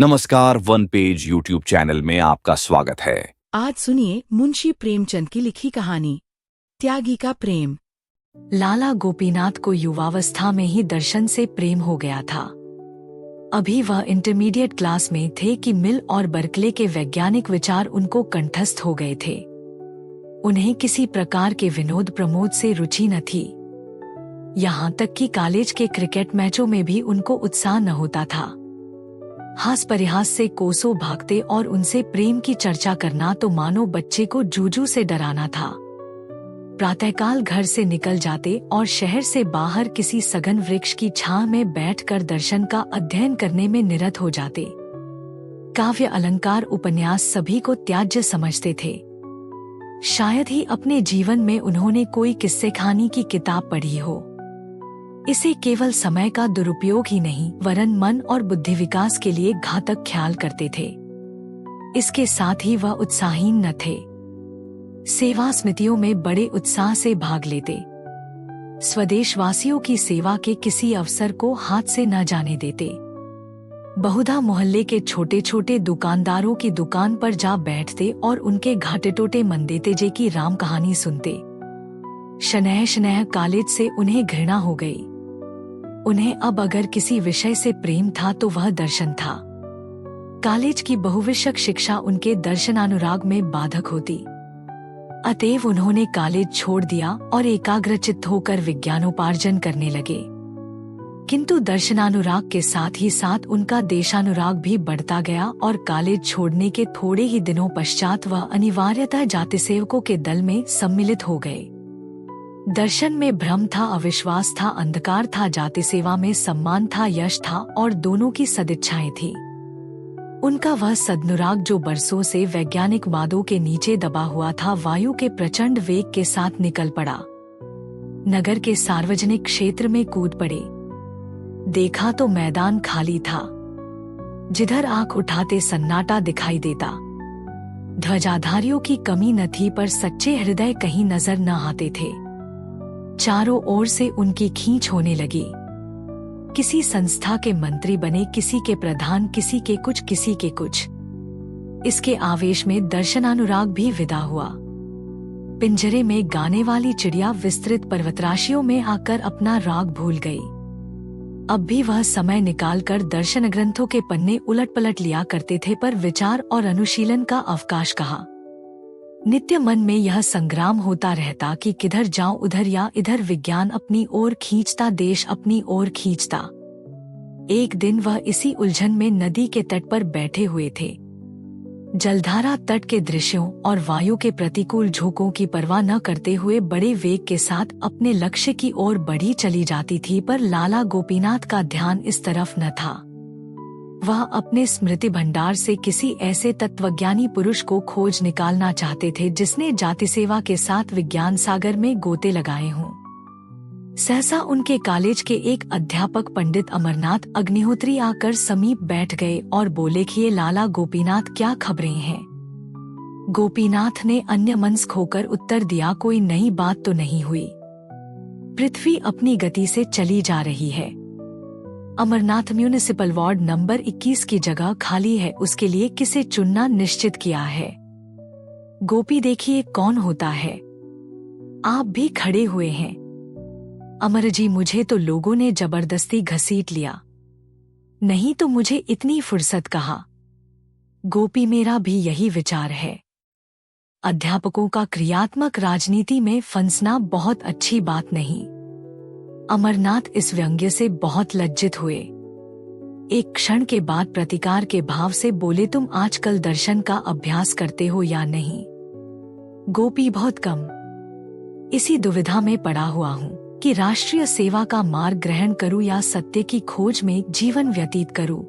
नमस्कार, one page YouTube channel में आपका स्वागत है। आज सुनिए मुंशी प्रेमचंद की लिखी कहानी त्यागी का प्रेम। लाला गोपीनाथ को युवावस्था में ही दर्शन से प्रेम हो गया था। अभी वह इंटरमीडिएट क्लास में थे कि मिल और बर्कले के वैज्ञानिक विचार उनको कंठस्थ हो गए थे। उन्हें किसी प्रकार के विनोद प्रमोद से रुचि न थी। यहाँ तक कि कॉलेज के क्रिकेट मैचों में भी उनको उत्साह न होता था। हास परिहास से कोसों भागते और उनसे प्रेम की चर्चा करना तो मानो बच्चे को जूजू से डराना था। प्रातःकाल घर से निकल जाते और शहर से बाहर किसी सघन वृक्ष की छांव में बैठकर दर्शन का अध्ययन करने में निरत हो जाते। काव्य अलंकार उपन्यास सभी को त्याज्य समझते थे। शायद ही अपने जीवन में उन्होंने कोई किस्से कहानी की किताब पढ़ी हो। इसे केवल समय का दुरुपयोग ही नहीं वरन मन और बुद्धि विकास के लिए घातक ख्याल करते थे। इसके साथ ही वह उत्साहीन न थे। सेवा स्मृतियों में बड़े उत्साह से भाग लेते। स्वदेशवासियों की सेवा के किसी अवसर को हाथ से न जाने देते। बहुधा मोहल्ले के छोटे छोटे दुकानदारों की दुकान पर जा बैठते और उनके घाटे टोटे मंदेतेजे की राम कहानी सुनते। शनैह शनैह कॉलेज से उन्हें घृणा हो गई। उन्हें अब अगर किसी विषय से प्रेम था तो वह दर्शन था। कॉलेज की बहुविषयक शिक्षा उनके दर्शनानुराग में बाधक होती। अतएव उन्होंने कॉलेज छोड़ दिया और एकाग्रचित्त होकर विज्ञानोपार्जन करने लगे। किंतु दर्शनानुराग के साथ ही साथ उनका देशानुराग भी बढ़ता गया और कॉलेज छोड़ने के थोड़े ही दिनों पश्चात वह अनिवार्यतः जाति सेवकों के दल में सम्मिलित हो गए। दर्शन में भ्रम था, अविश्वास था, अंधकार था, जाति सेवा में सम्मान था, यश था और दोनों की सदिच्छाएं थी। उनका वह सदनुराग जो बरसों से वैज्ञानिक वादों के नीचे दबा हुआ था, वायु के प्रचंड वेग के साथ निकल पड़ा। नगर के सार्वजनिक क्षेत्र में कूद पड़े। देखा तो मैदान खाली था। जिधर आंख उठाते सन्नाटा दिखाई देता। ध्वजाधारियों की कमी न थी पर सच्चे हृदय कहीं नजर न आते थे। चारों ओर से उनकी खींच होने लगी। किसी संस्था के मंत्री बने, किसी के प्रधान, किसी के कुछ, किसी के कुछ। इसके आवेश में दर्शनानुराग भी विदा हुआ। पिंजरे में गाने वाली चिड़िया विस्तृत पर्वतराशियों में आकर अपना राग भूल गई। अब भी वह समय निकालकर दर्शन ग्रंथों के पन्ने उलट पलट लिया करते थे, पर विचार और अनुशीलन का अवकाश कहाँ। नित्य मन में यह संग्राम होता रहता कि किधर जाऊं उधर या इधर विज्ञान अपनी ओर खींचता, देश अपनी ओर खींचता। एक दिन वह इसी उलझन में नदी के तट पर बैठे हुए थे। जलधारा तट के दृश्यों और वायु के प्रतिकूल झोंकों की परवाह न करते हुए बड़े वेग के साथ अपने लक्ष्य की ओर बढ़ी चली जाती थी, पर लाला गोपीनाथ का ध्यान इस तरफ न था। वह अपने स्मृति भंडार से किसी ऐसे तत्वज्ञानी पुरुष को खोज निकालना चाहते थे जिसने जाति सेवा के साथ विज्ञान सागर में गोते लगाए हों। सहसा उनके कॉलेज के एक अध्यापक पंडित अमरनाथ अग्निहोत्री आकर समीप बैठ गए और बोले कि ये लाला गोपीनाथ क्या खबरें हैं। गोपीनाथ ने अन्यमनस्क होकर उत्तर दिया, कोई नई बात तो नहीं हुई। पृथ्वी अपनी गति से चली जा रही है। अमरनाथ म्यूनिसिपल वार्ड नंबर 21 की जगह खाली है, उसके लिए किसे चुनना निश्चित किया है। गोपी देखिए कौन होता है। आप भी खड़े हुए हैं। अमर जी, मुझे तो लोगों ने जबरदस्ती घसीट लिया, नहीं तो मुझे इतनी फुर्सत कहाँ। गोपी, मेरा भी यही विचार है। अध्यापकों का क्रियात्मक राजनीति में फंसना बहुत अच्छी बात नहीं। अमरनाथ इस व्यंग्य से बहुत लज्जित हुए। एक क्षण के बाद प्रतिकार के भाव से बोले, तुम आजकल दर्शन का अभ्यास करते हो या नहीं। गोपी, बहुत कम। इसी दुविधा में पड़ा हुआ हूँ कि राष्ट्रीय सेवा का मार्ग ग्रहण करूँ या सत्य की खोज में जीवन व्यतीत करूँ।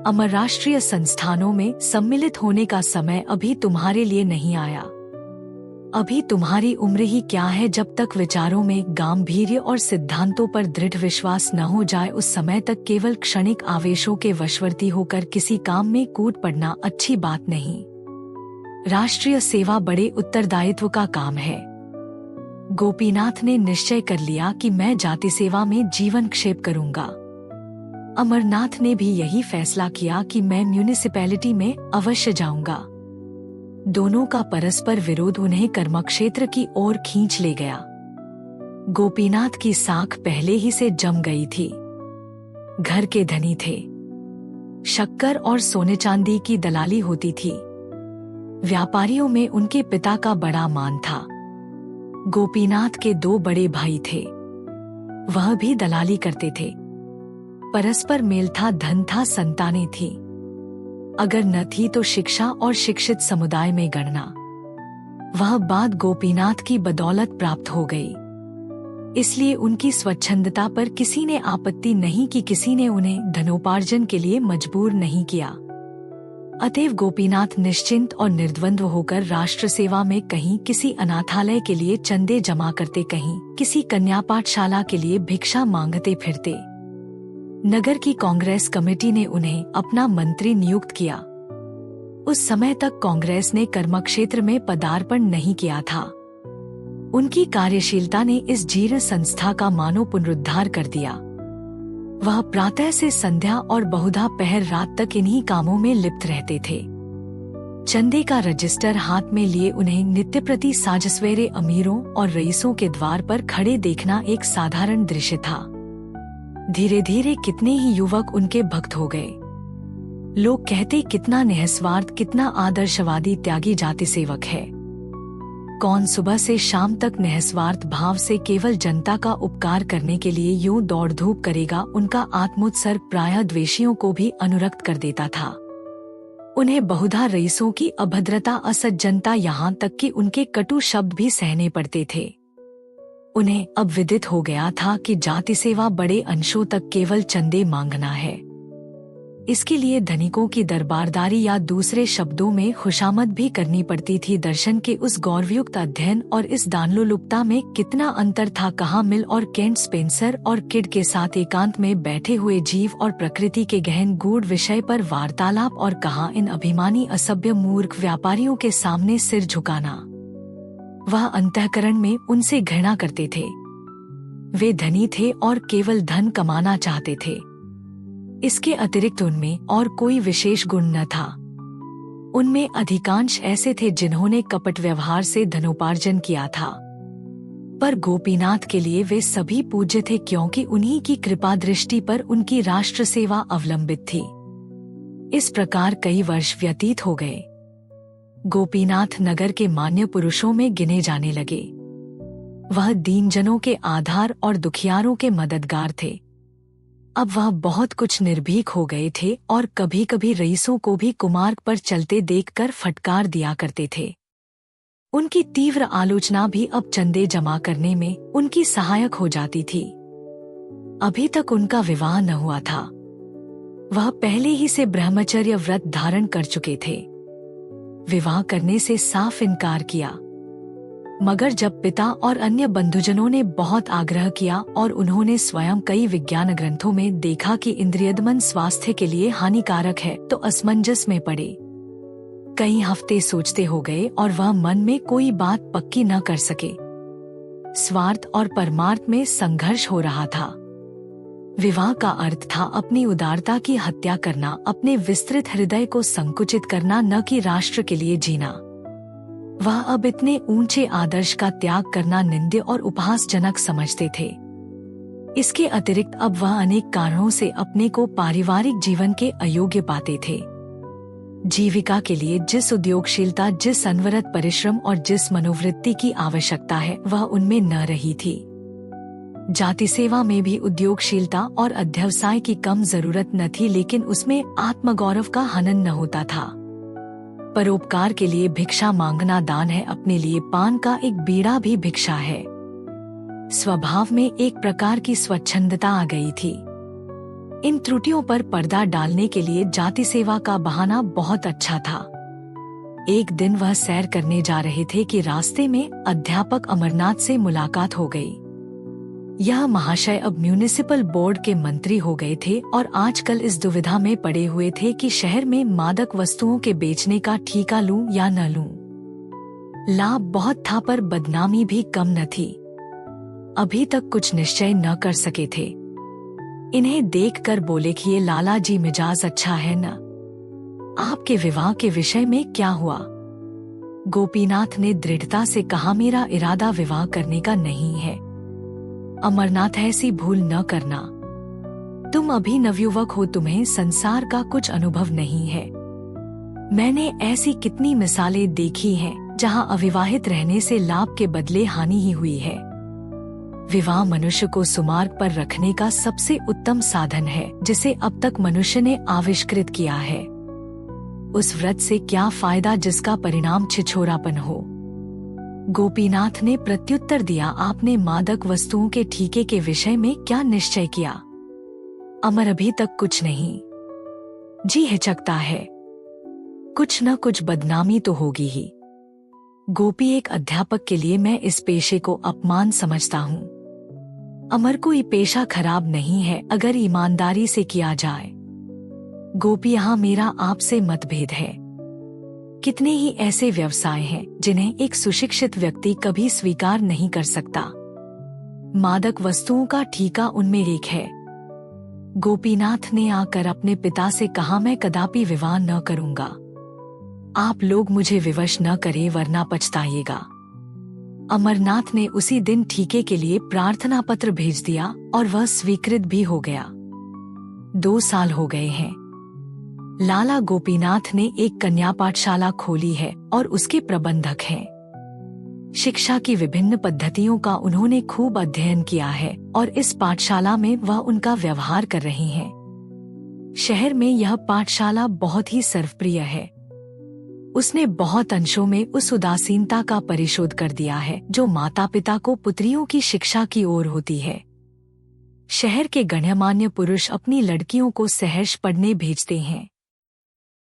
अमर राष्ट्रीय संस्थानों में सम्मिलित होने का समय अभी तुम्हारे लिए नहीं आया। अभी तुम्हारी उम्र ही क्या है, जब तक विचारों में गांभीर्य और सिद्धांतों पर दृढ़ विश्वास न हो जाए उस समय तक केवल क्षणिक आवेशों के वशवर्ती होकर किसी काम में कूद पड़ना अच्छी बात नहीं। राष्ट्रीय सेवा बड़े उत्तरदायित्व का काम है। गोपीनाथ ने निश्चय कर लिया कि मैं जाति सेवा में जीवन क्षेप करूंगा। अमरनाथ ने भी यही फैसला किया कि मैं म्यूनिसिपैलिटी में अवश्य जाऊंगा। दोनों का परस्पर विरोध उन्हें कर्मक्षेत्र की ओर खींच ले गया। गोपीनाथ की साख पहले ही से जम गई थी। घर के धनी थे। शक्कर और सोने चांदी की दलाली होती थी। व्यापारियों में उनके पिता का बड़ा मान था। गोपीनाथ के 2 बड़े भाई थे, वह भी दलाली करते थे। परस्पर मेल था, धन था, संतानें थी। अगर न थी तो शिक्षा और शिक्षित समुदाय में गणना। वह बात गोपीनाथ की बदौलत प्राप्त हो गई। इसलिए उनकी स्वच्छंदता पर किसी ने आपत्ति नहीं की, किसी ने उन्हें धनोपार्जन के लिए मजबूर नहीं किया। अतएव गोपीनाथ निश्चिंत और निर्द्वंद्व होकर राष्ट्र सेवा में कहीं किसी अनाथालय के लिए चंदे जमा करते, कहीं किसी कन्या पाठशाला के लिए भिक्षा मांगते फिरते। नगर की कांग्रेस कमेटी ने उन्हें अपना मंत्री नियुक्त किया। उस समय तक कांग्रेस ने कर्मक्षेत्र में पदार्पण नहीं किया था। उनकी कार्यशीलता ने इस जीर्ण संस्था का मानो पुनरुद्धार कर दिया। वह प्रातः से संध्या और बहुधा पहर रात तक इन्हीं कामों में लिप्त रहते थे। चंदे का रजिस्टर हाथ में लिए उन्हें नित्य प्रति साँझ-सवेरे अमीरों और रईसों के द्वार पर खड़े देखना एक साधारण दृश्य था। धीरे धीरे कितने ही युवक उनके भक्त हो गए। लोग कहते, कितना निःस्वार्थ, कितना आदर्शवादी त्यागी जाति सेवक है। कौन सुबह से शाम तक निःस्वार्थ भाव से केवल जनता का उपकार करने के लिए यूं दौड़ धूप करेगा। उनका आत्मोत्सर्ग प्रायः द्वेषियों को भी अनुरक्त कर देता था। उन्हें बहुधा रईसों की अभद्रता, असज्जनता, यहाँ तक कि उनके कटु शब्द भी सहने पड़ते थे। उन्हें अब विदित हो गया था कि जाति सेवा बड़े अंशों तक केवल चंदे मांगना है। इसके लिए धनिकों की दरबारदारी या दूसरे शब्दों में खुशामद भी करनी पड़ती थी। दर्शन के उस गौरवयुक्त अध्ययन और इस दानलोलुपता में कितना अंतर था। कहाँ मिल और केंट स्पेंसर और किड के साथ एकांत में बैठे हुए जीव और प्रकृति के गहन गूढ़ विषय पर वार्तालाप, और कहाँ इन अभिमानी असभ्य मूर्ख व्यापारियों के सामने सिर झुकाना। वह अंतःकरण में उनसे घृणा करते थे। वे धनी थे और केवल धन कमाना चाहते थे। इसके अतिरिक्त उनमें और कोई विशेष गुण न था। उनमें अधिकांश ऐसे थे जिन्होंने कपट व्यवहार से धनोपार्जन किया था। पर गोपीनाथ के लिए वे सभी पूज्य थे, क्योंकि उन्हीं की कृपा दृष्टि पर उनकी राष्ट्र सेवा अवलंबित थी। इस प्रकार कई वर्ष व्यतीत हो गए। गोपीनाथ नगर के मान्य पुरुषों में गिने जाने लगे। वह दीनजनों के आधार और दुखियारों के मददगार थे। अब वह बहुत कुछ निर्भीक हो गए थे और कभी कभी रईसों को भी कुमार्ग पर चलते देखकर फटकार दिया करते थे। उनकी तीव्र आलोचना भी अब चंदे जमा करने में उनकी सहायक हो जाती थी। अभी तक उनका विवाह न हुआ था। वह पहले ही से ब्रह्मचर्य व्रत धारण कर चुके थे। विवाह करने से साफ इनकार किया, मगर जब पिता और अन्य बंधुजनों ने बहुत आग्रह किया और उन्होंने स्वयं कई विज्ञान ग्रंथों में देखा कि इंद्रियदमन स्वास्थ्य के लिए हानिकारक है, तो असमंजस में पड़े। कई हफ्ते सोचते हो गए और वह मन में कोई बात पक्की न कर सके। स्वार्थ और परमार्थ में संघर्ष हो रहा था। विवाह का अर्थ था अपनी उदारता की हत्या करना, अपने विस्तृत हृदय को संकुचित करना, न कि राष्ट्र के लिए जीना। वह अब इतने ऊंचे आदर्श का त्याग करना निंद्य और उपहासजनक समझते थे। इसके अतिरिक्त अब वह अनेक कारणों से अपने को पारिवारिक जीवन के अयोग्य पाते थे। जीविका के लिए जिस उद्योगशीलता, जिस अनवरत परिश्रम और जिस मनोवृत्ति की आवश्यकता है, वह उनमें न रही थी। जाति सेवा में भी उद्योगशीलता और अध्यवसाय की कम जरूरत न थी, लेकिन उसमें आत्मगौरव का हनन न होता था। परोपकार के लिए भिक्षा मांगना दान है, अपने लिए पान का एक बीड़ा भी भिक्षा है। स्वभाव में एक प्रकार की स्वच्छंदता आ गई थी। इन त्रुटियों पर पर्दा डालने के लिए जाति सेवा का बहाना बहुत अच्छा था। एक दिन वह सैर करने जा रहे थे कि रास्ते में अध्यापक अमरनाथ से मुलाकात हो गई। यह महाशय अब म्यूनिसिपल बोर्ड के मंत्री हो गए थे और आजकल इस दुविधा में पड़े हुए थे कि शहर में मादक वस्तुओं के बेचने का ठीका लूं या न लूं। लाभ बहुत था पर बदनामी भी कम न थी। अभी तक कुछ निश्चय न कर सके थे। इन्हें देखकर बोले कि ये लाला जी मिजाज अच्छा है न, आपके विवाह के विषय में क्या हुआ? गोपीनाथ ने दृढ़ता से कहा, मेरा इरादा विवाह करने का नहीं है। अमरनाथ, ऐसी भूल न करना। तुम अभी नवयुवक हो, तुम्हें संसार का कुछ अनुभव नहीं है। मैंने ऐसी कितनी मिसालें देखी हैं जहां अविवाहित रहने से लाभ के बदले हानि ही हुई है। विवाह मनुष्य को सुमार्ग पर रखने का सबसे उत्तम साधन है जिसे अब तक मनुष्य ने आविष्कृत किया है। उस व्रत से क्या फायदा जिसका परिणाम छिछोरापन हो? गोपीनाथ ने प्रत्युत्तर दिया, आपने मादक वस्तुओं के ठीके के विषय में क्या निश्चय किया? अमर, अभी तक कुछ नहीं। जी हिचकता है, कुछ न कुछ बदनामी तो होगी ही। गोपी, एक अध्यापक के लिए मैं इस पेशे को अपमान समझता हूँ। अमर, कोई पेशा खराब नहीं है अगर ईमानदारी से किया जाए। गोपी, यहाँ मेरा आपसे मतभेद है। कितने ही ऐसे व्यवसाय हैं जिन्हें एक सुशिक्षित व्यक्ति कभी स्वीकार नहीं कर सकता। मादक वस्तुओं का ठीका उनमें एक है। गोपीनाथ ने आकर अपने पिता से कहा, मैं कदापि विवाह न करूंगा। आप लोग मुझे विवश न करें वरना पछताइएगा। अमरनाथ ने उसी दिन ठीके के लिए प्रार्थना पत्र भेज दिया और वह स्वीकृत भी हो गया। 2 साल हो गए हैं। लाला गोपीनाथ ने एक कन्या पाठशाला खोली है और उसके प्रबंधक हैं। शिक्षा की विभिन्न पद्धतियों का उन्होंने खूब अध्ययन किया है और इस पाठशाला में वह उनका व्यवहार कर रही हैं। शहर में यह पाठशाला बहुत ही सर्वप्रिय है। उसने बहुत अंशों में उस उदासीनता का परिशोध कर दिया है जो माता पिता को पुत्रियों की शिक्षा की ओर होती है। शहर के गण्यमान्य पुरुष अपनी लड़कियों को सहर्ष पढ़ने भेजते हैं।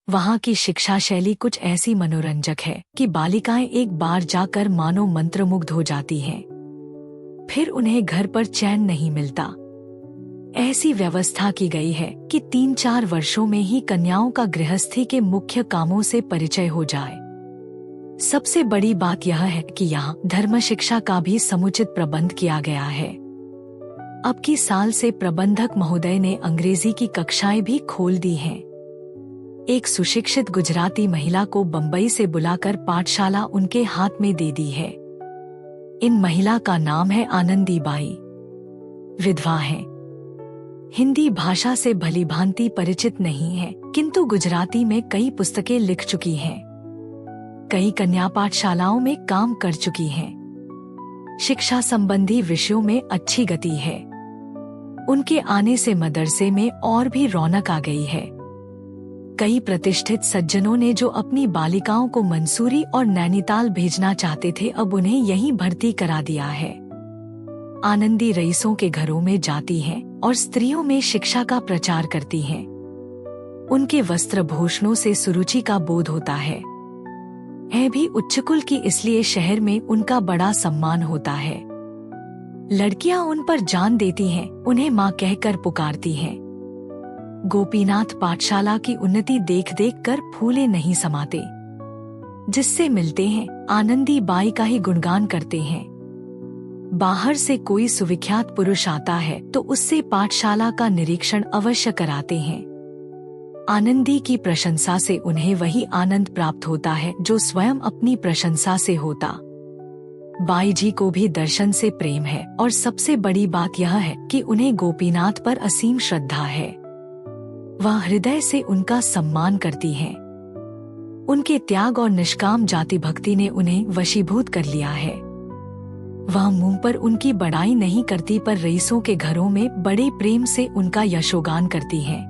वहाँ की शिक्षा शैली कुछ ऐसी मनोरंजक है कि बालिकाएं एक बार जाकर मानो मंत्रमुग्ध हो जाती हैं। फिर उन्हें घर पर चैन नहीं मिलता। ऐसी व्यवस्था की गई है कि 3-4 वर्षों में ही कन्याओं का गृहस्थी के मुख्य कामों से परिचय हो जाए। सबसे बड़ी बात यह है कि यहाँ धर्म शिक्षा का भी समुचित प्रबंध किया गया है। अब की साल से प्रबंधक महोदय ने अंग्रेजी की कक्षाएं भी खोल दी हैं। एक सुशिक्षित गुजराती महिला को बंबई से बुलाकर पाठशाला उनके हाथ में दे दी है। इन महिला का नाम है आनंदी बाई। विधवा है। हिंदी भाषा से भलीभांति परिचित नहीं है, किंतु गुजराती में कई पुस्तकें लिख चुकी हैं। कई कन्या पाठशालाओं में काम कर चुकी हैं। शिक्षा संबंधी विषयों में अच्छी गति है। उनके आने से मदरसे में और भी रौनक आ गई है। कई प्रतिष्ठित सज्जनों ने जो अपनी बालिकाओं को मंसूरी और नैनीताल भेजना चाहते थे, अब उन्हें यहीं भर्ती करा दिया है। आनंदी रईसों के घरों में जाती हैं और स्त्रियों में शिक्षा का प्रचार करती हैं। उनके वस्त्र भूषणों से सुरुचि का बोध होता है भी उच्च कुल की, इसलिए शहर में उनका बड़ा सम्मान होता है। लड़कियां उन पर जान देती हैं, उन्हें माँ कहकर पुकारती हैं। गोपीनाथ पाठशाला की उन्नति देख देख कर फूले नहीं समाते। जिससे मिलते हैं आनंदी बाई का ही गुणगान करते हैं। बाहर से कोई सुविख्यात पुरुष आता है तो उससे पाठशाला का निरीक्षण अवश्य कराते हैं। आनंदी की प्रशंसा से उन्हें वही आनंद प्राप्त होता है जो स्वयं अपनी प्रशंसा से होता। बाई जी को भी दर्शन से प्रेम है और सबसे बड़ी बात यह है कि उन्हें गोपीनाथ पर असीम श्रद्धा है। वह हृदय से उनका सम्मान करती हैं। उनके त्याग और निष्काम जाति भक्ति ने उन्हें वशीभूत कर लिया है। वह मुंह पर उनकी बड़ाई नहीं करती, पर रईसों के घरों में बड़े प्रेम से उनका यशोगान करती हैं।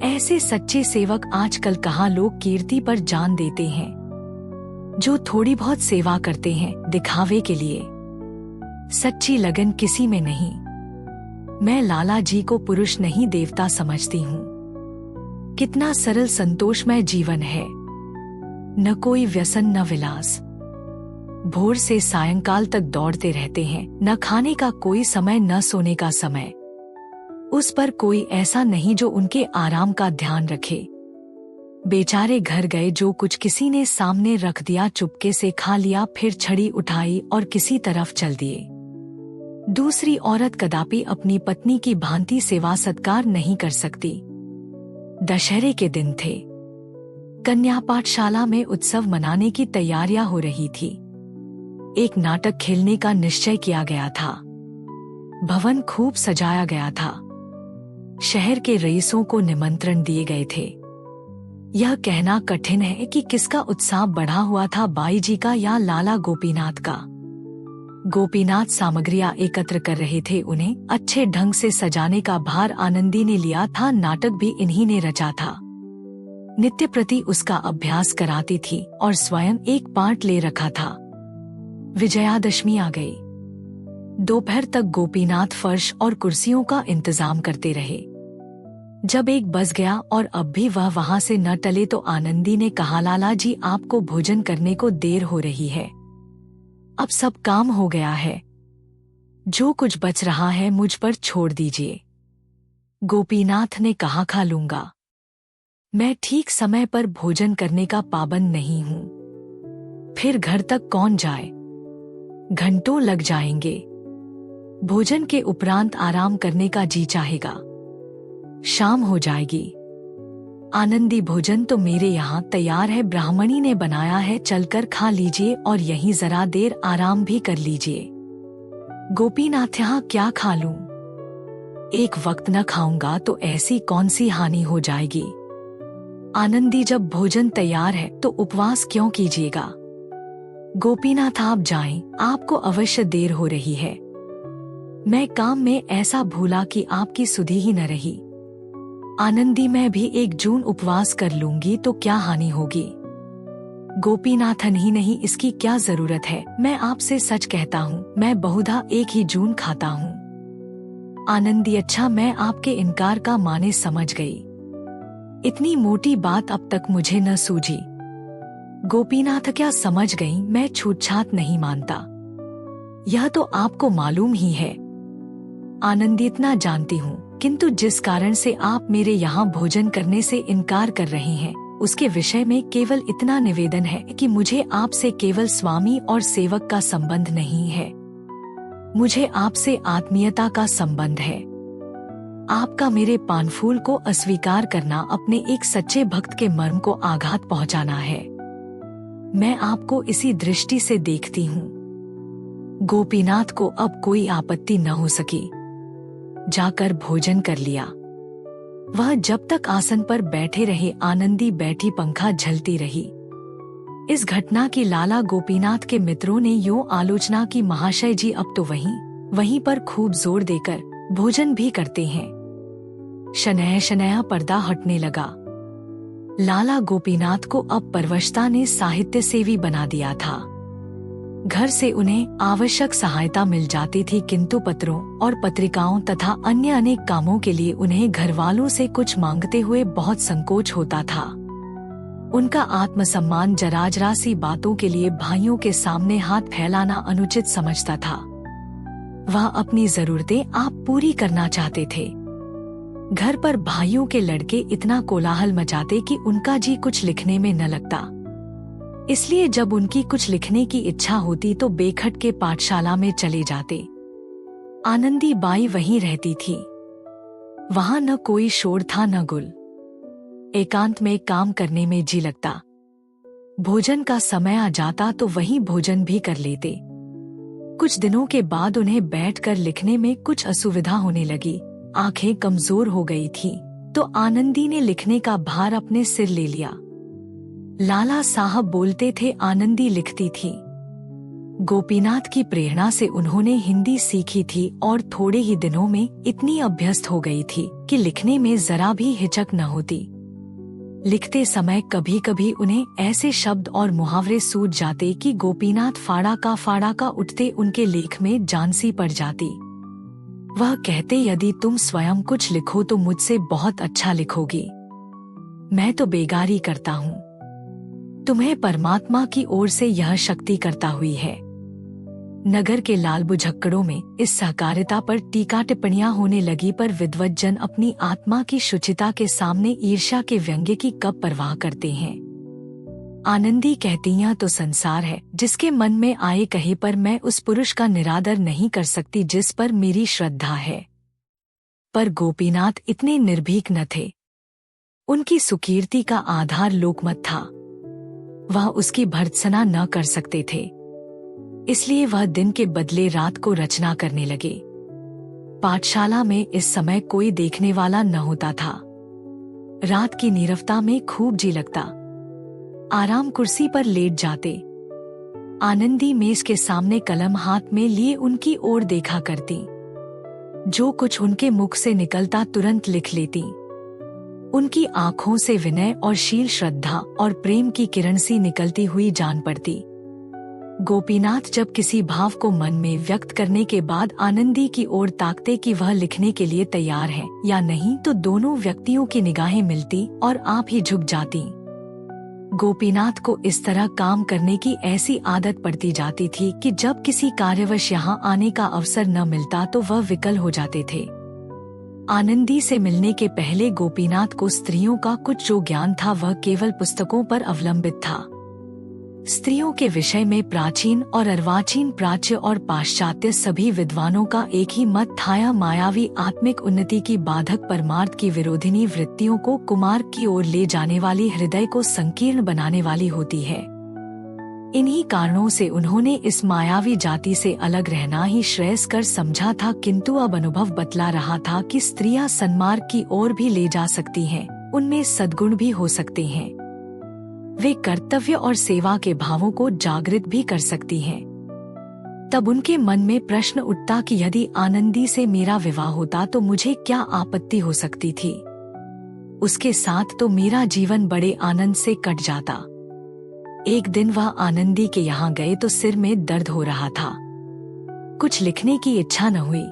ऐसे सच्चे सेवक आजकल कहाँ लोग कीर्ति पर जान देते हैं, जो थोड़ी बहुत सेवा करते हैं दिखावे के लिए। सच्ची लगन किसी में नहीं। मैं लाला जी को पुरुष नहीं देवता समझती हूँ। कितना सरल संतोषमय जीवन है, न कोई व्यसन न विलास। भोर से सायंकाल तक दौड़ते रहते हैं, न खाने का कोई समय न सोने का समय। उस पर कोई ऐसा नहीं जो उनके आराम का ध्यान रखे। बेचारे घर गए, जो कुछ किसी ने सामने रख दिया चुपके से खा लिया, फिर छड़ी उठाई और किसी तरफ चल दिए। दूसरी औरत कदापि अपनी पत्नी की भांति सेवा सत्कार नहीं कर सकती। दशहरे के दिन थे। कन्या पाठशाला में उत्सव मनाने की तैयारियां हो रही थी। एक नाटक खेलने का निश्चय किया गया था। भवन खूब सजाया गया था। शहर के रईसों को निमंत्रण दिए गए थे। यह कहना कठिन है कि किसका उत्साह बढ़ा हुआ था, बाई जी का या लाला गोपीनाथ का। गोपीनाथ सामग्रियां एकत्र कर रहे थे। उन्हें अच्छे ढंग से सजाने का भार आनंदी ने लिया था। नाटक भी इन्हीं ने रचा था। नित्य प्रति उसका अभ्यास कराती थी और स्वयं एक पार्ट ले रखा था। विजयादशमी आ गई। दोपहर तक गोपीनाथ फर्श और कुर्सियों का इंतजाम करते रहे। जब 1 बज गया और अब भी वह वहां से न टले तो आनंदी ने कहा, लाला जी आपको भोजन करने को देर हो रही है। अब सब काम हो गया है। जो कुछ बच रहा है मुझ पर छोड़ दीजिए। गोपीनाथ ने कहा, खा लूंगा। मैं ठीक समय पर भोजन करने का पाबंद नहीं हूं। फिर घर तक कौन जाए? घंटों लग जाएंगे। भोजन के उपरांत आराम करने का जी चाहेगा। शाम हो जाएगी। आनंदी, भोजन तो मेरे यहाँ तैयार है, ब्राह्मणी ने बनाया है, चलकर खा लीजिए और यहीं जरा देर आराम भी कर लीजिए। गोपीनाथ, यहाँ क्या खा लूं? एक वक्त न खाऊंगा तो ऐसी कौन सी हानि हो जाएगी। आनंदी, जब भोजन तैयार है तो उपवास क्यों कीजिएगा? गोपीनाथ, आप जाएं, आपको अवश्य देर हो रही है। मैं काम में ऐसा भूला कि आपकी सुधि ही न रही। आनंदी, मैं भी 1 जून उपवास कर लूंगी तो क्या हानि होगी। गोपीनाथन ही नहीं, इसकी क्या जरूरत है। मैं आपसे सच कहता हूँ, मैं बहुधा 1 ही जून खाता हूँ। आनंदी, अच्छा, मैं आपके इनकार का माने समझ गई। इतनी मोटी बात अब तक मुझे न सूझी। गोपीनाथ, क्या समझ गई, मैं छूटछाट नहीं मानता। यह तो आपको मालूम ही है। आनंदी, इतना जानती हूँ, किंतु जिस कारण से आप मेरे यहाँ भोजन करने से इनकार कर रहे हैं उसके विषय में केवल इतना निवेदन है कि मुझे आपसे केवल स्वामी और सेवक का संबंध नहीं है। मुझे आपसे आत्मीयता का संबंध है। आपका मेरे पानफूल को अस्वीकार करना अपने एक सच्चे भक्त के मर्म को आघात पहुंचाना है। मैं आपको इसी दृष्टि से देखती हूँ। गोपीनाथ को अब कोई आपत्ति न हो सकी। जाकर भोजन कर लिया। वह जब तक आसन पर बैठे रहे, आनंदी बैठी पंखा झलती रही। इस घटना की लाला गोपीनाथ के मित्रों ने यूं आलोचना की, महाशय जी अब तो वहीं पर खूब जोर देकर भोजन भी करते हैं। शनैः शनैः पर्दा हटने लगा। लाला गोपीनाथ को अब परवशता ने साहित्य सेवी बना दिया था। घर से उन्हें आवश्यक सहायता मिल जाती थी, किंतु पत्रों और पत्रिकाओं तथा अन्य अनेक कामों के लिए उन्हें घरवालों से कुछ मांगते हुए बहुत संकोच होता था। उनका आत्मसम्मान जराजरा सी बातों के लिए भाइयों के सामने हाथ फैलाना अनुचित समझता था। वह अपनी जरूरतें आप पूरी करना चाहते थे। घर पर भाइयों के लड़के इतना कोलाहल मचाते कि उनका जी कुछ लिखने में न लगता। इसलिए जब उनकी कुछ लिखने की इच्छा होती तो बेखट के पाठशाला में चले जाते। आनंदी बाई वहीं रहती थी। वहां न कोई शोर था न गुल। एकांत में काम करने में जी लगता। भोजन का समय आ जाता तो वहीं भोजन भी कर लेते। कुछ दिनों के बाद उन्हें बैठकर लिखने में कुछ असुविधा होने लगी। आंखें कमजोर हो गई थी तो आनंदी ने लिखने का भार अपने सिर ले लिया। लाला साहब बोलते थे, आनंदी लिखती थी। गोपीनाथ की प्रेरणा से उन्होंने हिंदी सीखी थी और थोड़े ही दिनों में इतनी अभ्यस्त हो गई थी कि लिखने में जरा भी हिचक न होती। लिखते समय कभी कभी उन्हें ऐसे शब्द और मुहावरे सूझ जाते कि गोपीनाथ फाड़ा का उठते उनके लेख में जान सी पड़ जाती। वह कहते, यदि तुम स्वयं कुछ लिखो तो मुझसे बहुत अच्छा लिखोगी। मैं तो बेगारी करता हूँ, तुम्हें परमात्मा की ओर से यह शक्ति करता हुई है। नगर के लाल बुझक्कड़ों में इस सहकारिता पर टीका टिप्पणियां होने लगी, पर विद्वत जन अपनी आत्मा की शुचिता के सामने ईर्ष्या के व्यंग्य की कब परवाह करते हैं। आनंदी कहती यह तो संसार है जिसके मन में आए कहे पर मैं उस पुरुष का निरादर नहीं कर सकती जिस पर मेरी श्रद्धा है। पर गोपीनाथ इतने निर्भीक न थे। उनकी सुकीर्ति का आधार लोकमत था। वह उसकी भर्त्सना न कर सकते थे, इसलिए वह दिन के बदले रात को रचना करने लगे। पाठशाला में इस समय कोई देखने वाला न होता था। रात की नीरवता में खूब जी लगता। आराम कुर्सी पर लेट जाते। आनंदी मेज के सामने कलम हाथ में लिए उनकी ओर देखा करती। जो कुछ उनके मुख से निकलता तुरंत लिख लेती। उनकी आंखों से विनय और शील, श्रद्धा और प्रेम की किरण सी निकलती हुई जान पड़ती। गोपीनाथ जब किसी भाव को मन में व्यक्त करने के बाद आनंदी की ओर ताकते कि वह लिखने के लिए तैयार है या नहीं, तो दोनों व्यक्तियों की निगाहें मिलती और आप ही झुक जाती। गोपीनाथ को इस तरह काम करने की ऐसी आदत पड़ती जाती थी कि जब किसी कार्यवश यहाँ आने का अवसर न मिलता तो वह विकल हो जाते थे। आनंदी से मिलने के पहले गोपीनाथ को स्त्रियों का कुछ जो ज्ञान था वह केवल पुस्तकों पर अवलंबित था। स्त्रियों के विषय में प्राचीन और अर्वाचीन, प्राच्य और पाश्चात्य सभी विद्वानों का एक ही मत था, यह मायावी आत्मिक उन्नति की बाधक परमार्थ की विरोधिनी वृत्तियों को कुमार की ओर ले जाने वाली, हृदय को संकीर्ण बनाने वाली होती है। इन्हीं कारणों से उन्होंने इस मायावी जाति से अलग रहना ही श्रेयस्कर समझा था, किंतु अब अनुभव बतला रहा था कि स्त्रियां सन्मार्ग की ओर भी ले जा सकती हैं, उनमें सद्गुण भी हो सकते हैं। वे कर्तव्य और सेवा के भावों को जागृत भी कर सकती हैं। तब उनके मन में प्रश्न उठता कि यदि आनंदी से मेरा विवाह होता तो मुझे क्या आपत्ति हो सकती थी। उसके साथ तो मेरा जीवन बड़े आनंद से कट जाता। एक दिन वह आनंदी के यहाँ गए तो सिर में दर्द हो रहा था। कुछ लिखने की इच्छा न हुई।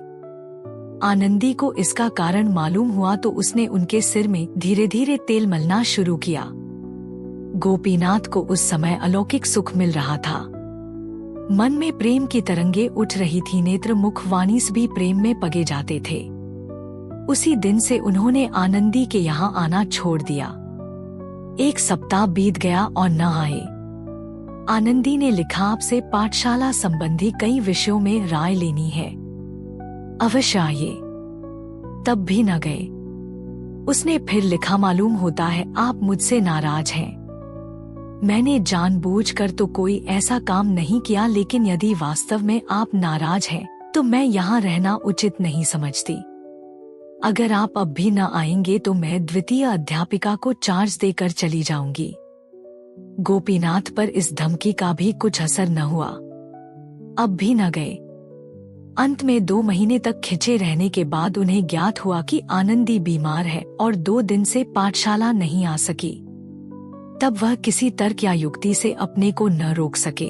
आनंदी को इसका कारण मालूम हुआ तो उसने उनके सिर में धीरे धीरे तेल मलना शुरू किया। गोपीनाथ को उस समय अलौकिक सुख मिल रहा था। मन में प्रेम की तरंगे उठ रही थी, नेत्र मुख वाणी भी प्रेम में पगे जाते थे। उसी दिन से उन्होंने आनंदी के यहाँ आना छोड़ दिया। 1 सप्ताह बीत गया और न आए। आनंदी ने लिखा, आपसे पाठशाला संबंधी कई विषयों में राय लेनी है, अवश्य आइए। तब भी न गए। उसने फिर लिखा, मालूम होता है आप मुझसे नाराज हैं। मैंने जानबूझकर तो कोई ऐसा काम नहीं किया, लेकिन यदि वास्तव में आप नाराज हैं तो मैं यहाँ रहना उचित नहीं समझती। अगर आप अब भी न आएंगे तो मैं द्वितीय अध्यापिका को चार्ज देकर चली जाऊंगी। गोपीनाथ पर इस धमकी का भी कुछ असर न हुआ। अब भी न गए। अंत में 2 महीने तक खिंचे रहने के बाद उन्हें ज्ञात हुआ कि आनंदी बीमार है और 2 दिन से पाठशाला नहीं आ सकी। तब वह किसी तर्क या युक्ति से अपने को न रोक सके।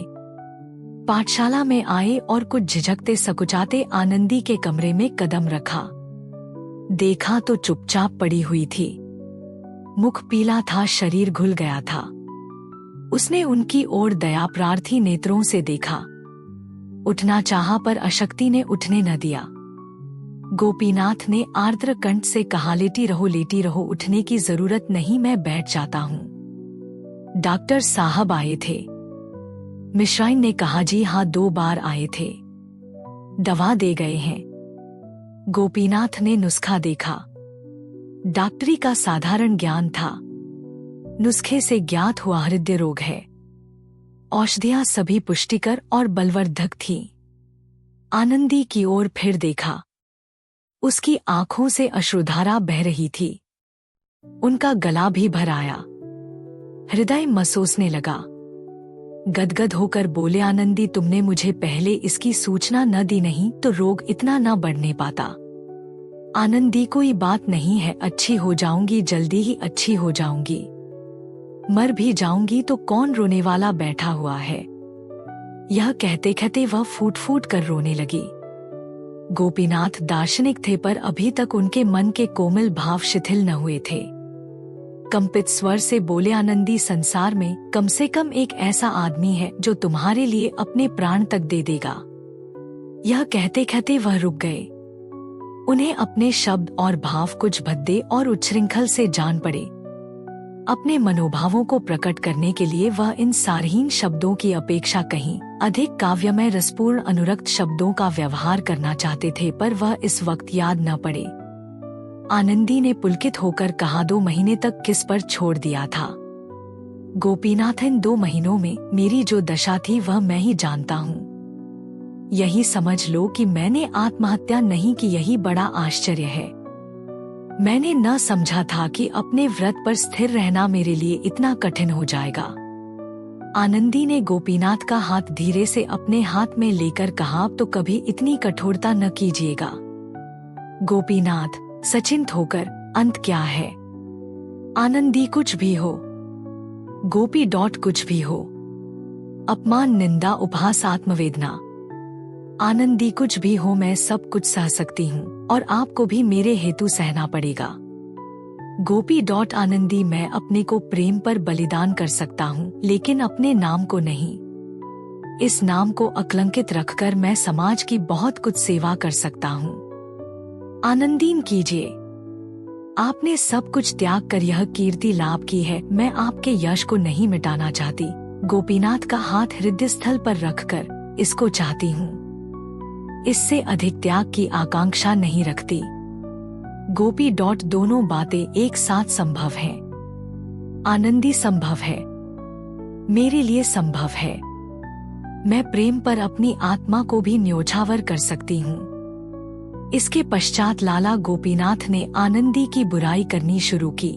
पाठशाला में आए और कुछ झिझकते सकुचाते आनंदी के कमरे में कदम रखा। देखा तो चुपचाप पड़ी हुई थी। मुख पीला था, शरीर घुल गया था। उसने उनकी ओर दया प्रार्थी नेत्रों से देखा। उठना चाहा पर अशक्ति ने उठने न दिया। गोपीनाथ ने आर्द्र कंठ से कहा, लेटी रहो, उठने की जरूरत नहीं, मैं बैठ जाता हूँ। डॉक्टर साहब आए थे। मिश्राइन ने कहा, जी हाँ, 2 बार आए थे, दवा दे गए हैं। गोपीनाथ ने नुस्खा देखा। डॉक्टरी का साधारण ज्ञान था। नुस्खे से ज्ञात हुआ हृदय रोग है। औषधियां सभी पुष्टिकर और बलवर्धक थीं। आनंदी की ओर फिर देखा। उसकी आंखों से अश्रुधारा बह रही थी। उनका गला भी भर आया। हृदय मसोसने लगा। गदगद होकर बोले, आनंदी, तुमने मुझे पहले इसकी सूचना न दी, नहीं तो रोग इतना न बढ़ने पाता। आनंदी, कोई बात नहीं है, अच्छी हो जाऊंगी, जल्दी ही अच्छी हो जाऊंगी। मर भी जाऊंगी तो कौन रोने वाला बैठा हुआ है। यह कहते कहते वह फूट फूट कर रोने लगी। गोपीनाथ दार्शनिक थे, पर अभी तक उनके मन के कोमल भाव शिथिल न हुए थे। कंपित स्वर से बोले, आनंदी, संसार में कम से कम एक ऐसा आदमी है जो तुम्हारे लिए अपने प्राण तक दे देगा। यह कहते कहते वह रुक गए। उन्हें अपने शब्द और भाव कुछ भद्दे और उच्छृंखल से जान पड़े। अपने मनोभावों को प्रकट करने के लिए वह इन सारहीन शब्दों की अपेक्षा कहीं अधिक काव्यमय रसपूर्ण अनुरक्त शब्दों का व्यवहार करना चाहते थे, पर वह इस वक्त याद न पड़े। आनंदी ने पुलकित होकर कहा, 2 महीने तक किस पर छोड़ दिया था गोपीनाथ? इन 2 महीनों में मेरी जो दशा थी वह मैं ही जानता हूँ। यही समझ लो कि मैंने आत्महत्या नहीं की, यही बड़ा आश्चर्य है। मैंने न समझा था कि अपने व्रत पर स्थिर रहना मेरे लिए इतना कठिन हो जाएगा। आनंदी ने गोपीनाथ का हाथ धीरे से अपने हाथ में लेकर कहा, अब तो कभी इतनी कठोरता न कीजिएगा गोपीनाथ। सचिंत होकर अंत क्या है? आनंदी कुछ भी हो, गोपी कुछ भी हो, अपमान, निंदा, उपहास, आत्मवेदना, आनंदी कुछ भी हो, मैं सब कुछ सह सकती हूँ और आपको भी मेरे हेतु सहना पड़ेगा। गोपी आनंदी, मैं अपने को प्रेम पर बलिदान कर सकता हूँ, लेकिन अपने नाम को नहीं। इस नाम को अकलंकित रखकर मैं समाज की बहुत कुछ सेवा कर सकता हूँ। आनंदीन कीजिए, आपने सब कुछ त्याग कर यह कीर्ति लाभ की है। मैं आपके यश को नहीं मिटाना चाहती। गोपीनाथ का हाथ हृदय स्थल पर रखकर, इसको चाहती हूँ, इससे अधिक त्याग की आकांक्षा नहीं रखती। गोपी दोनों बातें एक साथ संभव हैं। आनंदी संभव है, मेरे लिए संभव है। मैं प्रेम पर अपनी आत्मा को भी न्योछावर कर सकती हूँ। इसके पश्चात लाला गोपीनाथ ने आनंदी की बुराई करनी शुरू की।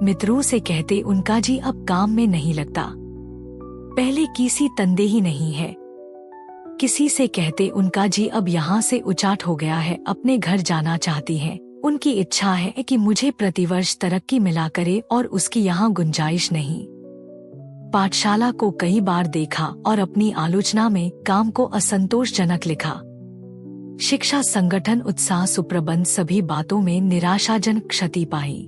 मित्रों से कहते, उनका जी अब काम में नहीं लगता, पहले किसी तंदेही नहीं है। किसी से कहते, उनका जी अब यहाँ से उचाट हो गया है, अपने घर जाना चाहती हैं। उनकी इच्छा है कि मुझे प्रतिवर्ष तरक्की मिला करे और उसकी यहाँ गुंजाइश नहीं। पाठशाला को कई बार देखा और अपनी आलोचना में काम को असंतोषजनक लिखा। शिक्षा संगठन उत्साह सुप्रबंध सभी बातों में निराशाजनक क्षति पाई।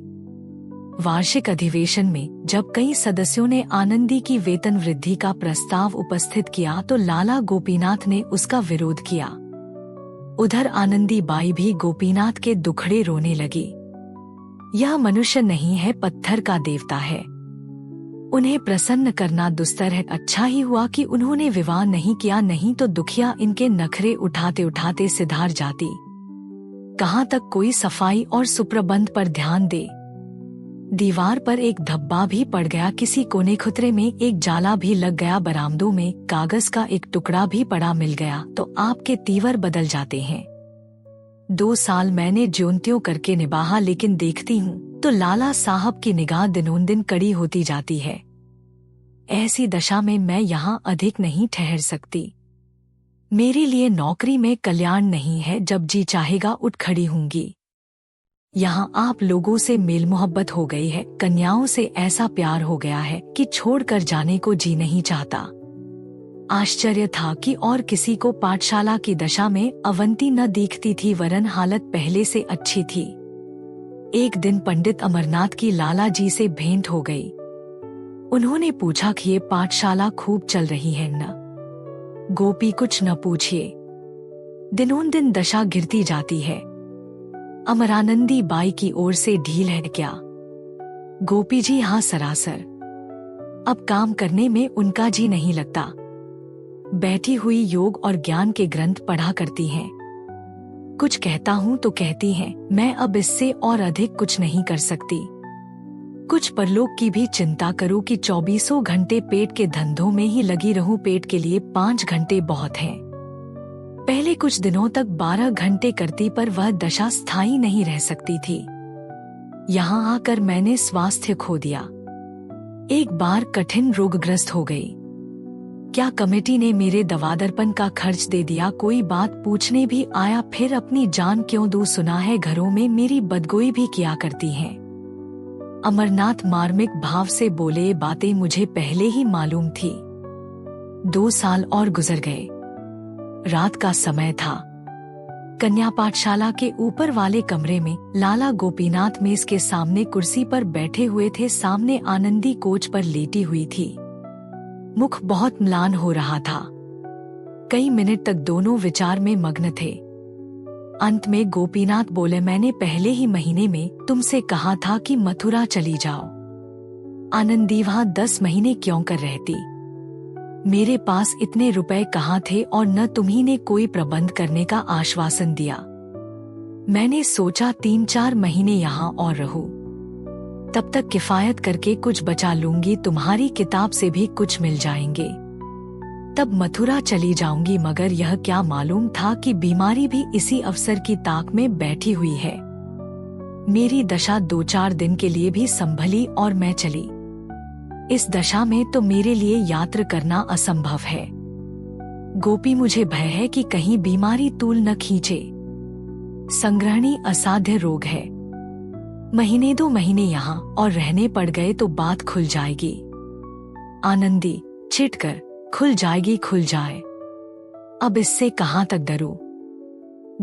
वार्षिक अधिवेशन में जब कई सदस्यों ने आनंदी की वेतन वृद्धि का प्रस्ताव उपस्थित किया तो लाला गोपीनाथ ने उसका विरोध किया। उधर आनंदी बाई भी गोपीनाथ के दुखड़े रोने लगी। यह मनुष्य नहीं है, पत्थर का देवता है। उन्हें प्रसन्न करना दुस्तर है। अच्छा ही हुआ कि उन्होंने विवाह नहीं किया, नहीं तो दुखिया इनके नखरे उठाते उठाते सिधार जाती। कहाँ तक कोई सफाई और सुप्रबंध पर ध्यान दे। दीवार पर एक धब्बा भी पड़ गया, किसी कोने खुतरे में एक जाला भी लग गया, बरामदों में कागज का एक टुकड़ा भी पड़ा मिल गया तो आपके तीवर बदल जाते हैं। 2 साल मैंने ज्योंत्यों करके निभाा, लेकिन देखती हूँ तो लाला साहब की निगाह दिनोंदिन कड़ी होती जाती है। ऐसी दशा में मैं यहाँ अधिक नहीं ठहर सकती। मेरे लिए नौकरी में कल्याण नहीं है, जब जी चाहेगा उठ खड़ी होंगी। यहाँ आप लोगों से मेल मोहब्बत हो गई है, कन्याओं से ऐसा प्यार हो गया है कि छोड़कर जाने को जी नहीं चाहता। आश्चर्य था कि और किसी को पाठशाला की दशा में अवंती न दिखती थी, वरन हालत पहले से अच्छी थी। एक दिन पंडित अमरनाथ की लाला जी से भेंट हो गई। उन्होंने पूछा कि ये पाठशाला खूब चल रही है न? गोपी, कुछ न पूछिए, दिनोंदिन दशा गिरती जाती है। अमरानंदी बाई की ओर से ढील है क्या? गोपी जी, हाँ सरासर। अब काम करने में उनका जी नहीं लगता। बैठी हुई योग और ज्ञान के ग्रंथ पढ़ा करती हैं। कुछ कहता हूँ तो कहती हैं, मैं अब इससे और अधिक कुछ नहीं कर सकती। कुछ परलोक की भी चिंता करो कि 24 घंटे पेट के धंधों में ही लगी रहूं। पेट के लिए 5 घंटे बहुत हैं। पहले कुछ दिनों तक 12 घंटे करती, पर वह दशा स्थायी नहीं रह सकती थी। यहाँ आकर मैंने स्वास्थ्य खो दिया। एक बार कठिन रोगग्रस्त हो गई। क्या कमेटी ने मेरे दवादरपन का खर्च दे दिया। कोई बात पूछने भी आया, फिर अपनी जान क्यों दूं। सुना है घरों में मेरी बदगोई भी किया करती हैं। अमरनाथ मार्मिक भाव से बोले, बातें मुझे पहले ही मालूम थी। 2 साल और गुजर गए। रात का समय था। कन्या पाठशाला के ऊपर वाले कमरे में लाला गोपीनाथ मेज के सामने कुर्सी पर बैठे हुए थे। सामने आनंदी कोच पर लेटी हुई थी। मुख बहुत म्लान हो रहा था। कई मिनट तक दोनों विचार में मग्न थे। अंत में गोपीनाथ बोले, मैंने पहले ही महीने में तुमसे कहा था कि मथुरा चली जाओ। आनंदी वहां 10 महीने क्यों कर रहती? मेरे पास इतने रुपए कहाँ थे और न तुम्ही ने कोई प्रबंध करने का आश्वासन दिया। मैंने सोचा 3-4 महीने यहाँ और रहूं, तब तक किफायत करके कुछ बचा लूंगी, तुम्हारी किताब से भी कुछ मिल जाएंगे, तब मथुरा चली जाऊंगी। मगर यह क्या मालूम था कि बीमारी भी इसी अवसर की ताक में बैठी हुई है। मेरी दशा 2-4 दिन के लिए भी संभली और मैं चली। इस दशा में तो मेरे लिए यात्रा करना असंभव है। गोपी, मुझे भय है कि कहीं बीमारी तूल न खींचे। संग्रहणी असाध्य रोग है। 1-2 महीने यहाँ और रहने पड़ गए तो बात खुल जाएगी। आनंदी, छिटकर खुल जाएगी, खुल जाए। अब इससे कहाँ तक डरूं?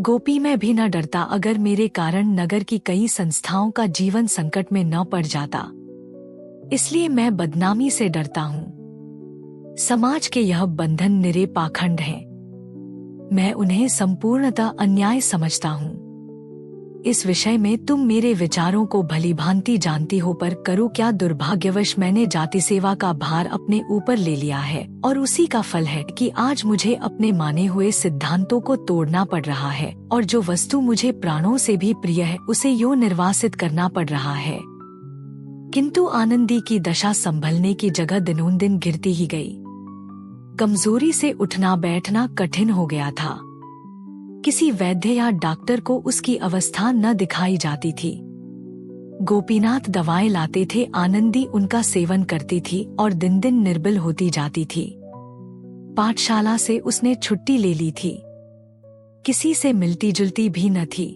गोपी, मैं भी न डरता अगर मेरे कारण नगर की कई संस्थाओं का जीवन संकट में न पड़ जाता। इसलिए मैं बदनामी से डरता हूँ। समाज के यह बंधन निरे पाखंड हैं। मैं उन्हें संपूर्णतः अन्याय समझता हूँ। इस विषय में तुम मेरे विचारों को भली भांति जानती हो, पर करूँ क्या? दुर्भाग्यवश मैंने जाति सेवा का भार अपने ऊपर ले लिया है और उसी का फल है कि आज मुझे अपने माने हुए सिद्धांतों को तोड़ना पड़ रहा है और जो वस्तु मुझे प्राणों से भी प्रिय है उसे यूं निर्वासित करना पड़ रहा है। किंतु आनंदी की दशा संभलने की जगह दिनों-दिन गिरती ही गई। कमजोरी से उठना बैठना कठिन हो गया था। किसी वैद्य या डॉक्टर को उसकी अवस्था न दिखाई जाती थी। गोपीनाथ दवाएं लाते थे, आनंदी उनका सेवन करती थी और दिन दिन निर्बल होती जाती थी। पाठशाला से उसने छुट्टी ले ली थी। किसी से मिलती जुलती भी न थी।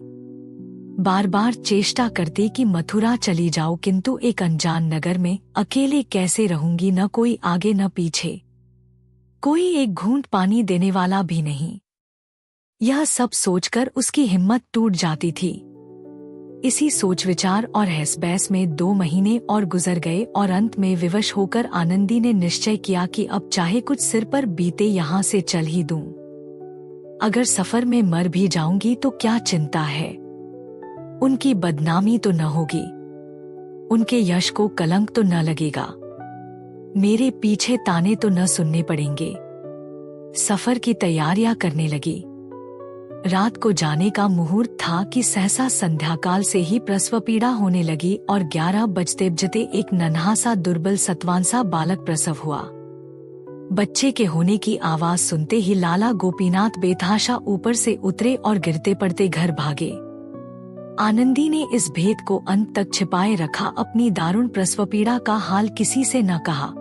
बार बार चेष्टा करती कि मथुरा चली जाओ, किंतु एक अनजान नगर में अकेले कैसे रहूंगी? न कोई आगे न पीछे, कोई एक घूंट पानी देने वाला भी नहीं। यह सब सोचकर उसकी हिम्मत टूट जाती थी। इसी सोच विचार और हैस-बैस में 2 महीने और गुजर गए और अंत में विवश होकर आनंदी ने निश्चय किया कि अब चाहे कुछ सिर पर बीते यहाँ से चल ही दूं। अगर सफर में मर भी जाऊंगी तो क्या चिंता है? उनकी बदनामी तो न होगी, उनके यश को कलंक तो न लगेगा, मेरे पीछे ताने तो न सुनने पड़ेंगे। सफर की तैयारियां करने लगी। रात को जाने का मुहूर्त था कि सहसा संध्याकाल से ही प्रसव पीड़ा होने लगी और 11 बजते एक नन्हा सा दुर्बल सत्वान सा बालक प्रसव हुआ। बच्चे के होने की आवाज सुनते ही लाला गोपीनाथ बेतहाशा ऊपर से उतरे और गिरते पड़ते घर भागे। आनंदी ने इस भेद को अंत तक छिपाए रखा, अपनी दारुण प्रसव पीड़ा का हाल किसी से न कहा,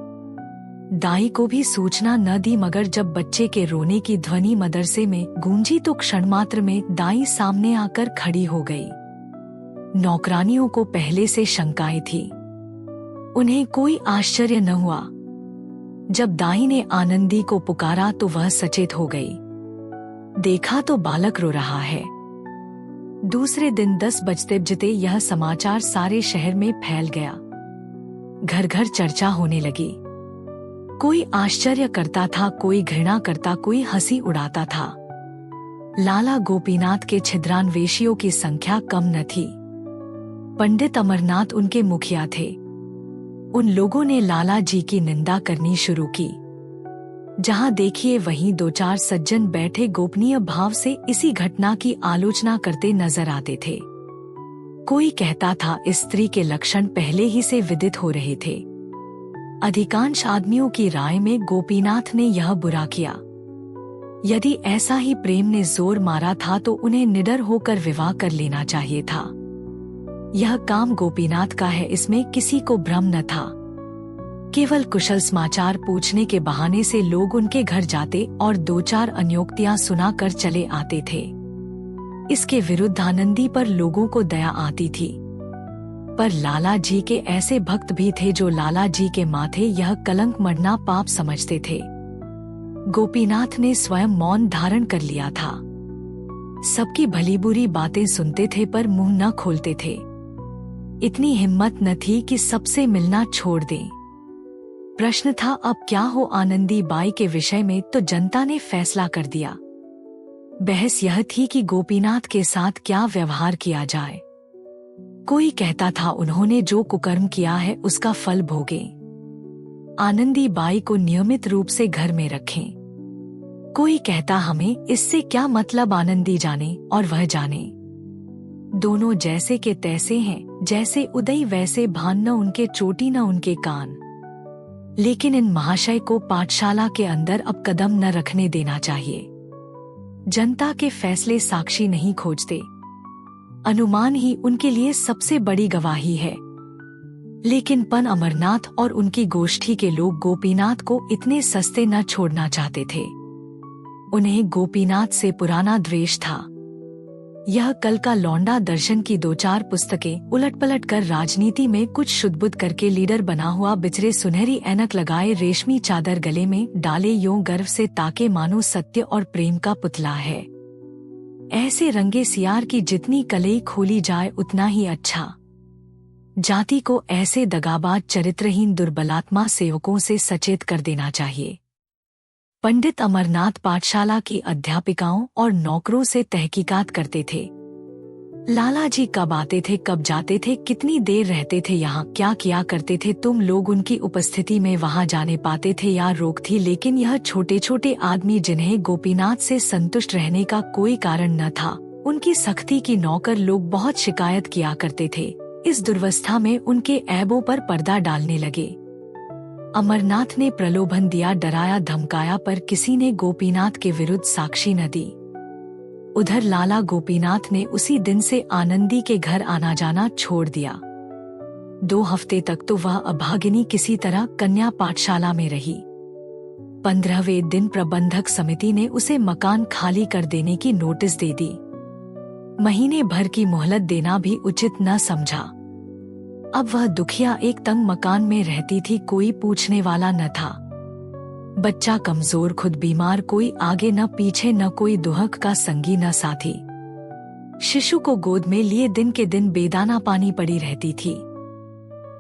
दाई को भी सूचना न दी। मगर जब बच्चे के रोने की ध्वनि मदरसे में गूंजी तो क्षण मात्र में दाई सामने आकर खड़ी हो गई। नौकरानियों को पहले से शंकाएं थी, उन्हें कोई आश्चर्य न हुआ। जब दाई ने आनंदी को पुकारा तो वह सचेत हो गई। देखा तो बालक रो रहा है। दूसरे दिन 10 बजते यह समाचार सारे शहर में फैल गया। घर घर चर्चा होने लगी। कोई आश्चर्य करता था, कोई घृणा करता, कोई हंसी उड़ाता था। लाला गोपीनाथ के छिद्रान्वेषियों की संख्या कम न थी। पंडित अमरनाथ उनके मुखिया थे। उन लोगों ने लाला जी की निंदा करनी शुरू की। जहां देखिए वहीं 2-4 सज्जन बैठे गोपनीय भाव से इसी घटना की आलोचना करते नजर आते थे। कोई कहता था स्त्री के लक्षण पहले ही से विदित हो रहे थे। अधिकांश आदमियों की राय में गोपीनाथ ने यह बुरा किया। यदि ऐसा ही प्रेम ने जोर मारा था तो उन्हें निडर होकर विवाह कर लेना चाहिए था। यह काम गोपीनाथ का है, इसमें किसी को भ्रम न था। केवल कुशल समाचार पूछने के बहाने से लोग उनके घर जाते और 2-4 अन्योक्तियां सुनाकर चले आते थे। इसके विरुद्ध आनंदी पर लोगों को दया आती थी। पर लाला जी के ऐसे भक्त भी थे जो लाला जी के माथे यह कलंक मढ़ना पाप समझते थे। गोपीनाथ ने स्वयं मौन धारण कर लिया था। सबकी भली बुरी बातें सुनते थे पर मुंह न खोलते थे। इतनी हिम्मत न थी कि सबसे मिलना छोड़ दें। प्रश्न था अब क्या हो आनंदी बाई के विषय में, तो जनता ने फैसला कर दिया। बहस यह थी कि गोपीनाथ के साथ क्या व्यवहार किया जाए। कोई कहता था उन्होंने जो कुकर्म किया है उसका फल भोगे। आनंदी बाई को नियमित रूप से घर में रखें। कोई कहता हमें इससे क्या मतलब, आनंदी जाने और वह जाने। दोनों जैसे के तैसे हैं, जैसे उदय वैसे भान, न उनके चोटी न उनके कान। लेकिन इन महाशय को पाठशाला के अंदर अब कदम न रखने देना चाहिए। जनता के फैसले साक्षी नहीं खोजते, अनुमान ही उनके लिए सबसे बड़ी गवाही है। लेकिन पन अमरनाथ और उनकी गोष्ठी के लोग गोपीनाथ को इतने सस्ते न छोड़ना चाहते थे। उन्हें गोपीनाथ से पुराना द्वेष था। यह कल का लौंडा दर्शन की 2-4 पुस्तकें उलट-पलट कर राजनीति में कुछ शुद्ध-बुद्ध करके लीडर बना हुआ बिचरे, सुनहरी ऐनक लगाए, रेशमी चादर गले में डाले, यों गर्व से ताके मानो सत्य और प्रेम का पुतला है। ऐसे रंगे सियार की जितनी कलई खोली जाए उतना ही अच्छा। जाति को ऐसे दगाबाज चरित्रहीन दुर्बलात्मा सेवकों से सचेत कर देना चाहिए। पंडित अमरनाथ पाठशाला की अध्यापिकाओं और नौकरों से तहकीकात करते थे। लाला जी कब आते थे, कब जाते थे, कितनी देर रहते थे यहाँ, क्या किया करते थे तुम लोग, उनकी उपस्थिति में वहाँ जाने पाते थे या रोक थी। लेकिन यह छोटे छोटे आदमी जिन्हें गोपीनाथ से संतुष्ट रहने का कोई कारण न था, उनकी सख्ती की नौकर लोग बहुत शिकायत किया करते थे। इस दुर्वस्था में उनके ऐबों पर पर्दा डालने लगे। अमरनाथ ने प्रलोभन दिया, डराया, धमकाया, पर किसी ने गोपीनाथ के विरुद्ध साक्षी न दी। उधर लाला गोपीनाथ ने उसी दिन से आनंदी के घर आना जाना छोड़ दिया। 2 हफ्ते तक तो वह अभागिनी किसी तरह कन्या पाठशाला में रही। 15वें दिन प्रबंधक समिति ने उसे मकान खाली कर देने की नोटिस दे दी। महीने भर की मोहलत देना भी उचित न समझा। अब वह दुखिया एक तंग मकान में रहती थी, कोई पूछने वाला न था। बच्चा कमजोर, खुद बीमार, कोई आगे न पीछे, न कोई दुहक का संगी न साथी। शिशु को गोद में लिए दिन के दिन बेदाना पानी पड़ी रहती थी।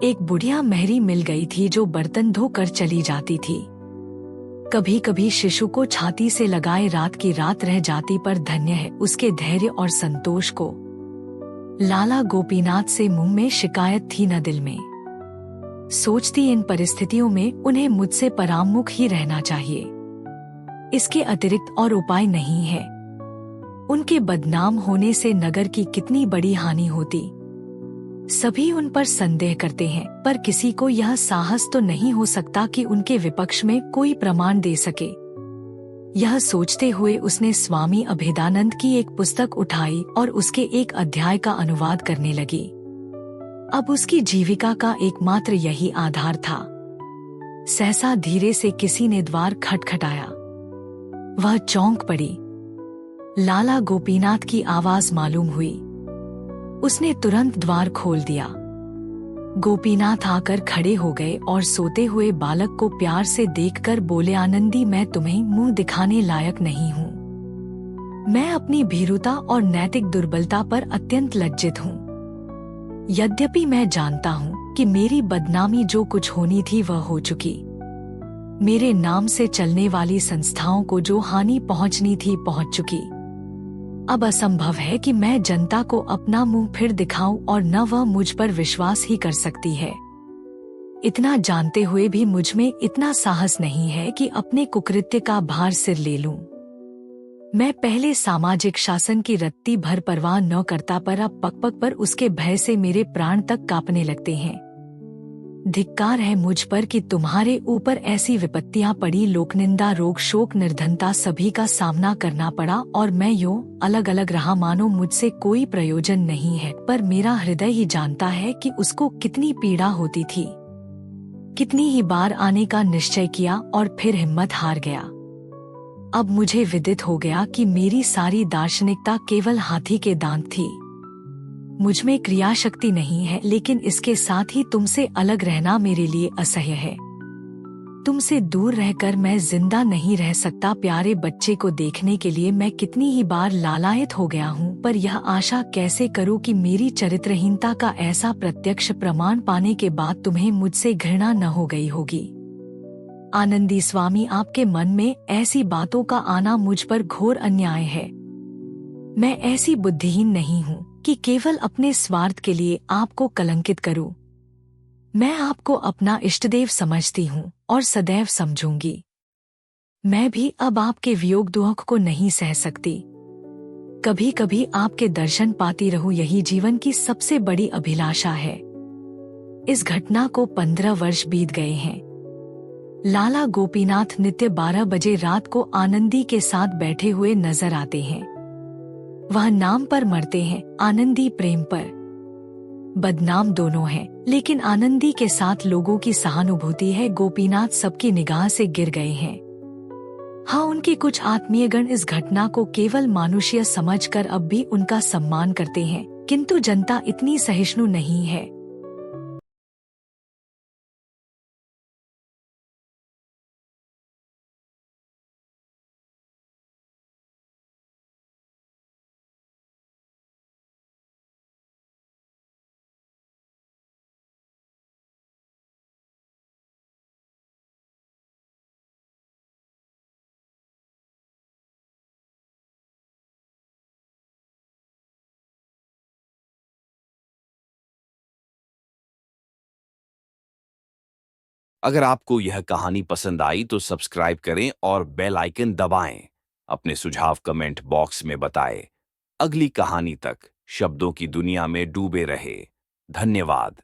एक बुढ़िया महरी मिल गई थी जो बर्तन धोकर चली जाती थी। कभी कभी शिशु को छाती से लगाए रात की रात रह जाती, पर धन्य है उसके धैर्य और संतोष को। लाला गोपीनाथ से मुंह में शिकायत थी न दिल में। सोचती इन परिस्थितियों में उन्हें मुझसे परामुख ही रहना चाहिए, इसके अतिरिक्त और उपाय नहीं है। उनके बदनाम होने से नगर की कितनी बड़ी हानि होती। सभी उन पर संदेह करते हैं, पर किसी को यह साहस तो नहीं हो सकता कि उनके विपक्ष में कोई प्रमाण दे सके। यह सोचते हुए उसने स्वामी अभेदानंद की एक पुस्तक उठाई और उसके एक अध्याय का अनुवाद करने लगी। अब उसकी जीविका का एकमात्र यही आधार था। सहसा धीरे से किसी ने द्वार खटखटाया। वह चौंक पड़ी। लाला गोपीनाथ की आवाज मालूम हुई। उसने तुरंत द्वार खोल दिया। गोपीनाथ आकर खड़े हो गए और सोते हुए बालक को प्यार से देखकर बोले, आनंदी, मैं तुम्हें मुंह दिखाने लायक नहीं हूँ। मैं अपनी भीरुता और नैतिक दुर्बलता पर अत्यंत लज्जित हूँ। यद्यपि मैं जानता हूँ कि मेरी बदनामी जो कुछ होनी थी वह हो चुकी। मेरे नाम से चलने वाली संस्थाओं को जो हानि पहुँचनी थी पहुँच चुकी। अब असंभव है कि मैं जनता को अपना मुंह फिर दिखाऊं, और न वह मुझ पर विश्वास ही कर सकती है। इतना जानते हुए भी मुझ में इतना साहस नहीं है कि अपने कुकृत्य का भार सिर ले लूं। मैं पहले सामाजिक शासन की रत्ती भर परवाह न करता, पर अब पग-पग पर उसके भय से मेरे प्राण तक कांपने लगते हैं। धिक्कार है मुझ पर कि तुम्हारे ऊपर ऐसी विपत्तियां पड़ी, लोकनिंदा, रोग, शोक, निर्धनता सभी का सामना करना पड़ा, और मैं यूं अलग अलग रहा मानो मुझसे कोई प्रयोजन नहीं है। पर मेरा हृदय ही जानता है कि उसको कितनी पीड़ा होती थी। कितनी ही बार आने का निश्चय किया और फिर हिम्मत हार गया। अब मुझे विदित हो गया कि मेरी सारी दार्शनिकता केवल हाथी के दांत थी। मुझ में क्रिया शक्ति नहीं है, लेकिन इसके साथ ही तुमसे अलग रहना मेरे लिए असह्य है। तुमसे दूर रहकर मैं जिंदा नहीं रह सकता। प्यारे बच्चे को देखने के लिए मैं कितनी ही बार लालायित हो गया हूँ, पर यह आशा कैसे करूँ कि मेरी चरित्रहीनता का ऐसा प्रत्यक्ष प्रमाण पाने के बाद तुम्हें मुझसे घृणा न हो गई होगी। आनंदी स्वामी, आपके मन में ऐसी बातों का आना मुझ पर घोर अन्याय है। मैं ऐसी बुद्धिहीन नहीं हूँ कि केवल अपने स्वार्थ के लिए आपको कलंकित करूं। मैं आपको अपना इष्टदेव समझती हूँ और सदैव समझूंगी। मैं भी अब आपके वियोग दुख को नहीं सह सकती। कभी कभी आपके दर्शन पाती रहूं, यही जीवन की सबसे बड़ी अभिलाषा है। इस घटना को 15 वर्ष बीत गए हैं। लाला गोपीनाथ नित्य 12 बजे रात को आनंदी के साथ बैठे हुए नजर आते हैं। वह नाम पर मरते हैं, आनंदी प्रेम पर। बदनाम दोनों हैं, लेकिन आनंदी के साथ लोगों की सहानुभूति है। गोपीनाथ सबकी निगाह से गिर गए हैं। हाँ, उनके कुछ आत्मीयगण इस घटना को केवल मानुषीय समझकर अब भी उनका सम्मान करते हैं, किंतु जनता इतनी सहिष्णु नहीं है। अगर आपको यह कहानी पसंद आई तो सब्सक्राइब करें और बेल आइकन दबाएं। अपने सुझाव कमेंट बॉक्स में बताएं। अगली कहानी तक शब्दों की दुनिया में डूबे रहे। धन्यवाद।